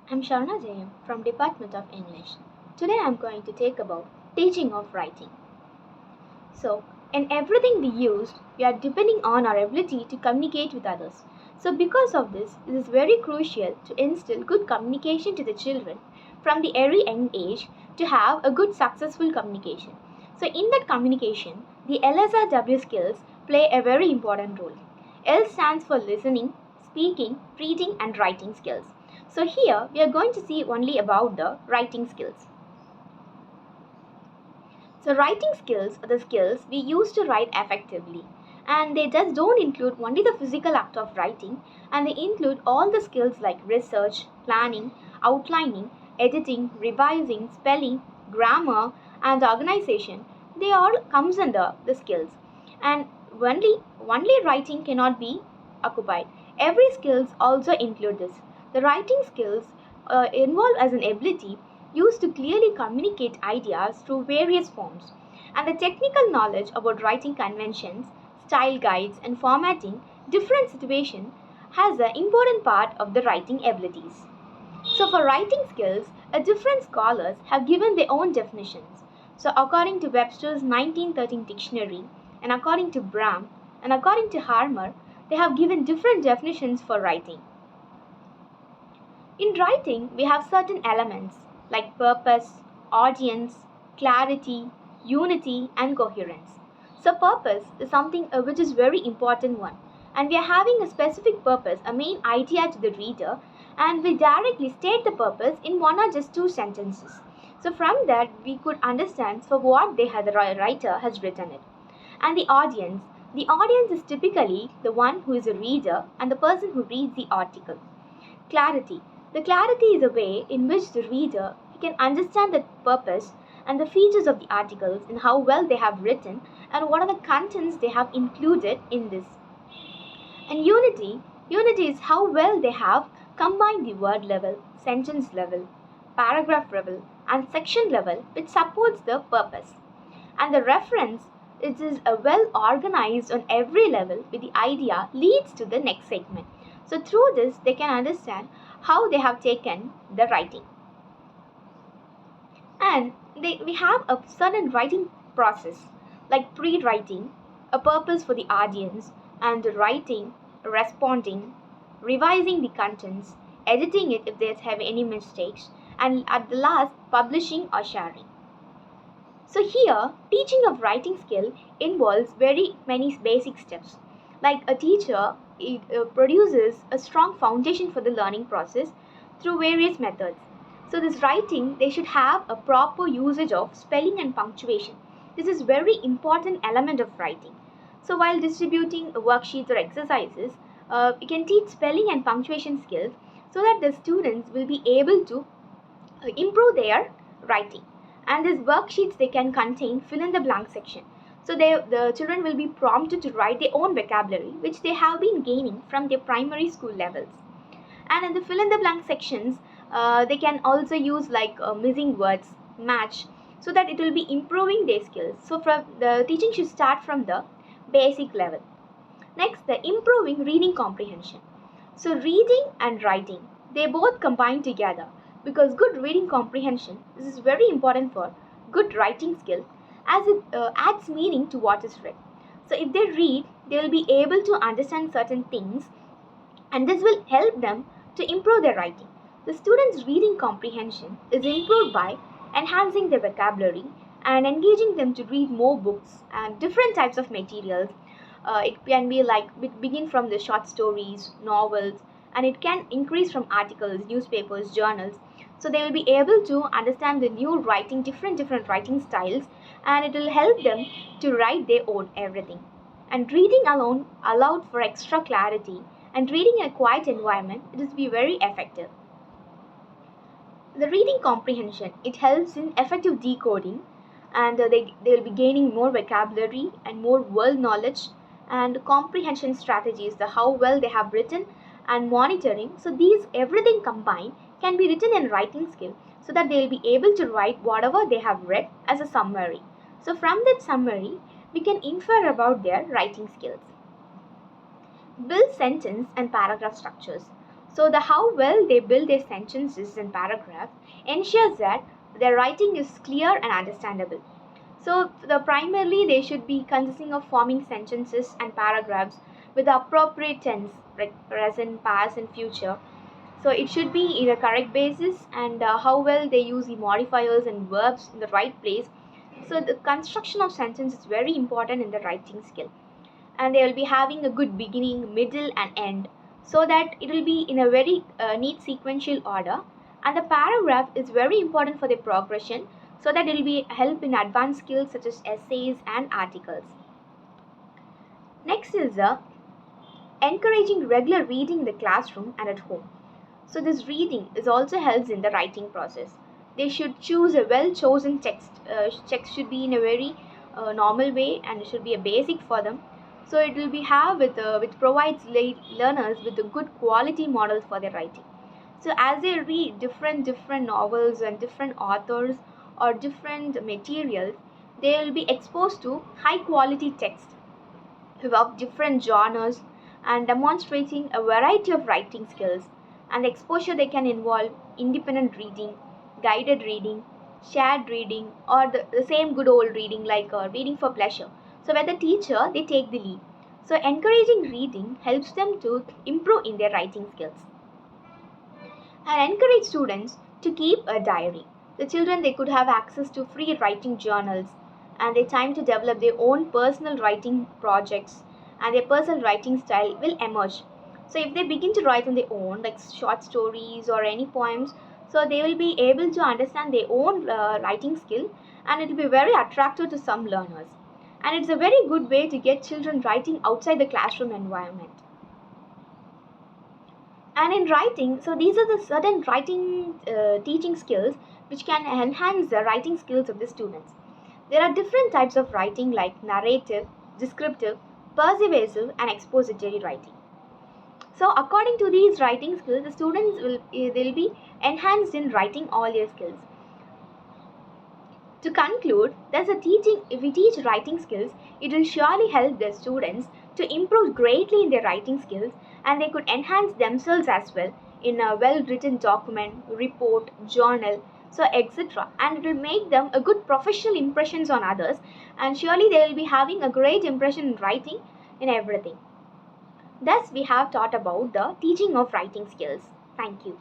I'm Sharna Jayam from Department of English. Today I'm going to take about teaching of writing. So, in everything we use, we are depending on our ability to communicate with others. So, because of this, it is very crucial to instill good communication to the children from the very young age to have a good successful communication. So, in that communication, the LSRW skills play a very important role. L stands for listening, speaking, reading, and writing skills. So, here we are going to see only about the writing skills. So writing skills are the skills we use to write effectively, and they just don't include only the physical act of writing, and they include all the skills like research, planning, outlining, editing, revising, spelling, grammar, and organization. They all comes under the skills. And only writing cannot be occupied. Every skills also include this. The writing skills involve as an ability used to clearly communicate ideas through various forms, and the technical knowledge about writing conventions, style guides, and formatting different situations has an important part of the writing abilities. So, for writing skills, different scholars have given their own definitions. So, according to Webster's 1913 dictionary, and according to Bram, and according to Harmer, they have given different definitions for writing. In writing, we have certain elements like purpose, audience, clarity, unity, and coherence. So, purpose is something which is very important one, and we are having a specific purpose, a main idea to the reader, and we directly state the purpose in one or just two sentences. So, from that, we could understand for what the writer has written it. And the audience is typically the one who is a reader and the person who reads the article. Clarity. The clarity is a way in which the reader can understand the purpose and the features of the articles and how well they have written and what are the contents they have included in this. And unity is how well they have combined the word level, sentence level, paragraph level, and section level, which supports the purpose. And the reference, it is a well organized on every level with the idea leads to the next segment. So through this, they can understand how they have taken the writing. And we have a certain writing process like pre-writing, a purpose for the audience, and writing, responding, revising the contents, editing it if they have any mistakes, and at the last, publishing or sharing. So here, teaching of writing skill involves very many basic steps. Like a teacher, it produces a strong foundation for the learning process through various methods. So this writing, they should have a proper usage of spelling and punctuation. This is very important element of writing. So while distributing worksheets or exercises, we can teach spelling and punctuation skills so that the students will be able to improve their writing. And these worksheets, they can contain fill in the blank section. So the children will be prompted to write their own vocabulary which they have been gaining from their primary school levels. And in the fill in the blank sections, they can also use like missing words, match, so that it will be improving their skills. So from the teaching should start from the basic level. Next, the improving reading comprehension. So reading and writing, they both combine together because good reading comprehension, this is very important for good writing skill as it adds meaning to what is read. So if they read, they will be able to understand certain things, and this will help them to improve their writing. The students' reading comprehension is improved by enhancing their vocabulary and engaging them to read more books and different types of materials. It can be like begin from the short stories, novels, and it can increase from articles, newspapers, journals. So they will be able to understand the new writing, different writing styles, and it will help them to write their own everything. And reading alone allowed for extra clarity, and reading in a quiet environment, it is be very effective. The reading comprehension, it helps in effective decoding, and they will be gaining more vocabulary and more world knowledge and comprehension strategies, the how well they have written and monitoring. So these everything combined can be written in writing skill so that they will be able to write whatever they have read as a summary. So from that summary, we can infer about their writing skills. Build sentence and paragraph structures. So the how well they build their sentences and paragraphs ensures that their writing is clear and understandable. So the primarily they should be consisting of forming sentences and paragraphs with the appropriate tense like present, past and future. So it should be in a correct basis, and how well they use the modifiers and verbs in the right place. So the construction of sentence is very important in the writing skill, and they will be having a good beginning, middle and end, so that it will be in a very neat sequential order. And the paragraph is very important for the progression, so that it will be help in advanced skills such as essays and articles. Next is encouraging regular reading in the classroom and at home. So this reading is also helps in the writing process. They should choose a well chosen text. Text should be in a very normal way, and it should be a basic for them. So it will be have with provides learners with a good quality models for their writing. So as they read different novels and different authors or different materials, they will be exposed to high quality text of different genres and demonstrating a variety of writing skills. And the exposure they can involve independent reading, guided reading, shared reading, or the same good old reading like reading for pleasure. So where the teacher they take the lead. So encouraging reading helps them to improve in their writing skills. And encourage students to keep a diary. The children they could have access to free writing journals, and their time to develop their own personal writing projects, and their personal writing style will emerge. So if they begin to write on their own, like short stories or any poems, so they will be able to understand their own writing skill, and it will be very attractive to some learners. And it's a very good way to get children writing outside the classroom environment. And in writing, so these are the certain writing teaching skills which can enhance the writing skills of the students. There are different types of writing like narrative, descriptive, persuasive and expository writing. So according to these writing skills, the students will be enhanced in writing all their skills. To conclude, there's a teaching if we teach writing skills, it will surely help the students to improve greatly in their writing skills, and they could enhance themselves as well in a well written document, report, journal, so etc. And it will make them a good professional impressions on others, and surely they will be having a great impression in writing in everything. Thus we have taught about the teaching of writing skills. Thank you.